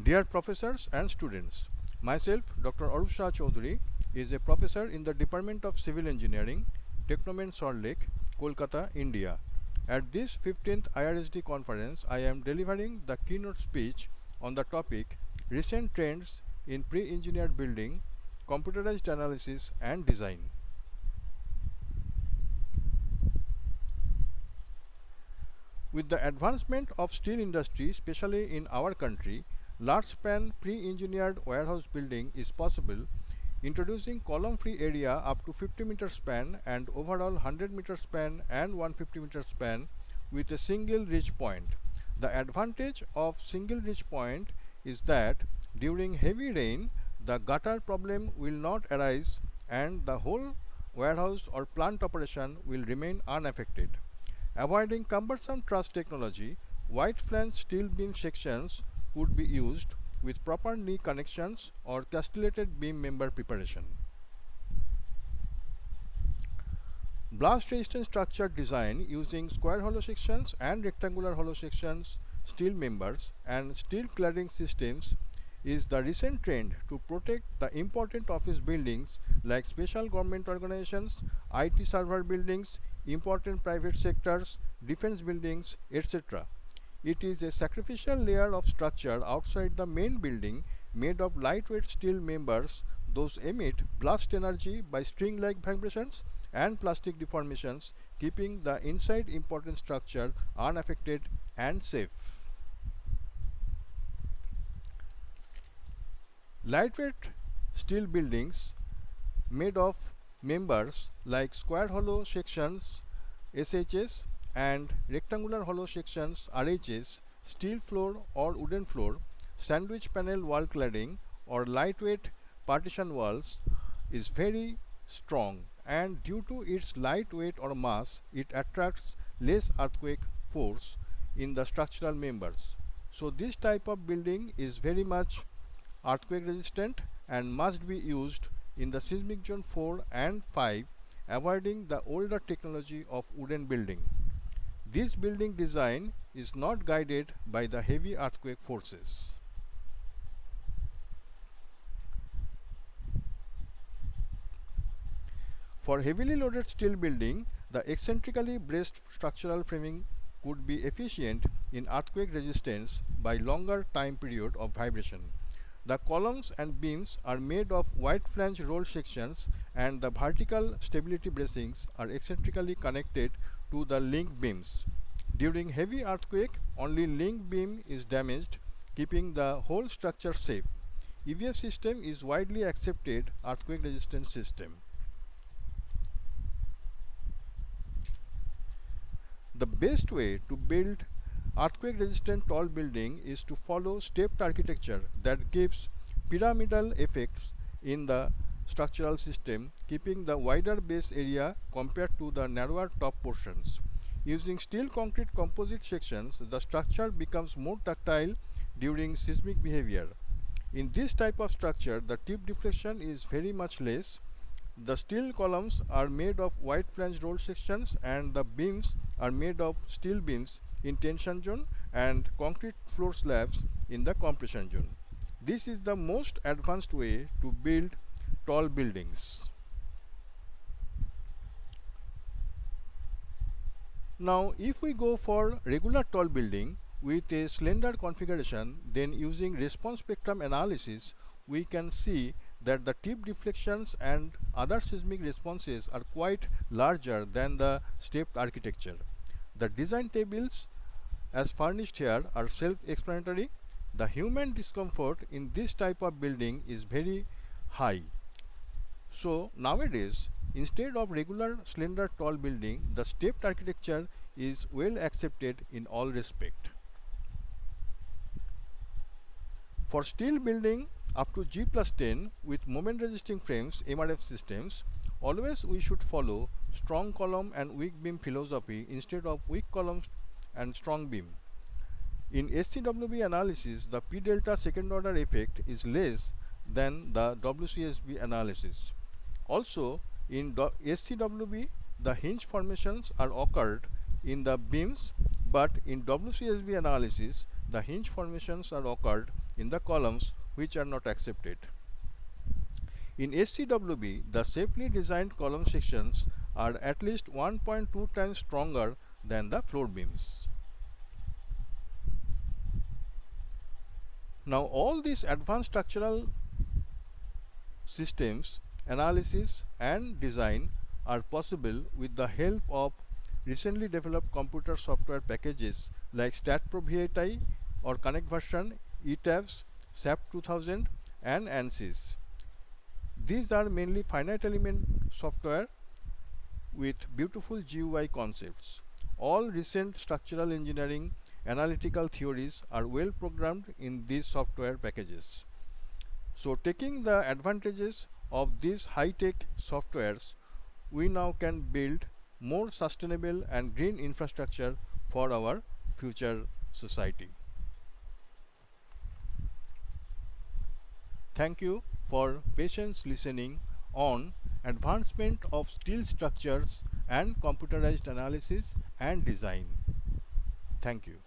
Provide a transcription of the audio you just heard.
Dear professors and students, myself, Dr. ARUP Choudhury, is a professor in the Department of Civil Engineering, Technomen Salt Lake, Kolkata, India. At this 15th IRSD conference, I am delivering the keynote speech on the topic Recent Trends in Pre-Engineered Building, Computerized Analysis and Design. With the advancement of steel industry, especially in our country, large span pre-engineered warehouse building is possible, introducing column-free area up to 50 meter span and overall 100 meter span and 150 meter span with a single reach point. The advantage of single reach point is that during heavy rain, the gutter problem will not arise and the whole warehouse or plant operation will remain unaffected. Avoiding cumbersome truss technology, wide flange steel beam sections could be used with proper knee connections or castellated beam member preparation. Blast resistant structure design using square hollow sections and rectangular hollow sections, steel members and steel cladding systems is the recent trend to protect the important office buildings like special government organizations, IT server buildings, important private sectors, defense buildings, etc. It is a sacrificial layer of structure outside the main building made of lightweight steel members. Those emit blast energy by string-like vibrations and plastic deformations, keeping the inside important structure unaffected and safe. Lightweight steel buildings made of members like square hollow sections SHS and rectangular hollow sections RHS, steel floor or wooden floor, sandwich panel wall cladding or lightweight partition walls is very strong, and due to its light weight or mass it attracts less earthquake force in the structural members. So this type of building is very much earthquake resistant and must be used in the seismic zone 4 and 5, avoiding the older technology of wooden building. This building design is not guided by the heavy earthquake forces. For heavily loaded steel building, the eccentrically braced structural framing could be efficient in earthquake resistance by longer time period of vibration. The columns and beams are made of wide flange roll sections and the vertical stability bracings are eccentrically connected to the link beams. During heavy earthquake, only link beam is damaged, keeping the whole structure safe. EVS system is widely accepted earthquake resistant system. The best way to build earthquake resistant tall building is to follow stepped architecture that gives pyramidal effects in the structural system, keeping the wider base area compared to the narrower top portions. Using steel concrete composite sections, the structure becomes more ductile during seismic behavior. In this type of structure, the tip deflection is very much less. The steel columns are made of wide flange roll sections and the beams are made of steel beams in tension zone and concrete floor slabs in the compression zone. This is the most advanced way to build tall buildings. Now, if we go for regular tall building with a slender configuration, then using response spectrum analysis, we can see that the tip deflections and other seismic responses are quite larger than the stepped architecture. The design tables as furnished here are self-explanatory. The human discomfort in this type of building is very high. So nowadays, instead of regular slender tall building, the stepped architecture is well accepted in all respect. For steel building up to G+10 with moment resisting frames MRF systems, always we should follow strong column and weak beam philosophy instead of weak columns and strong beam. In SCWB analysis, the P delta second order effect is less than the WCSB analysis. Also, in SCWB, the hinge formations are occurred in the beams, but in WCSB analysis, the hinge formations are occurred in the columns which are not accepted. In STWB, the safely designed column sections are at least 1.2 times stronger than the floor beams. Now all these advanced structural systems, analysis and design are possible with the help of recently developed computer software packages like StatPro-VHI or Connect version, ETABS, SAP 2000 and ANSYS. These are mainly finite element software with beautiful GUI concepts. All recent structural engineering analytical theories are well programmed in these software packages. So taking the advantages of these high-tech softwares, we now can build more sustainable and green infrastructure for our future society. Thank you for patience listening on advancement of steel structures and computerized analysis and design. Thank you.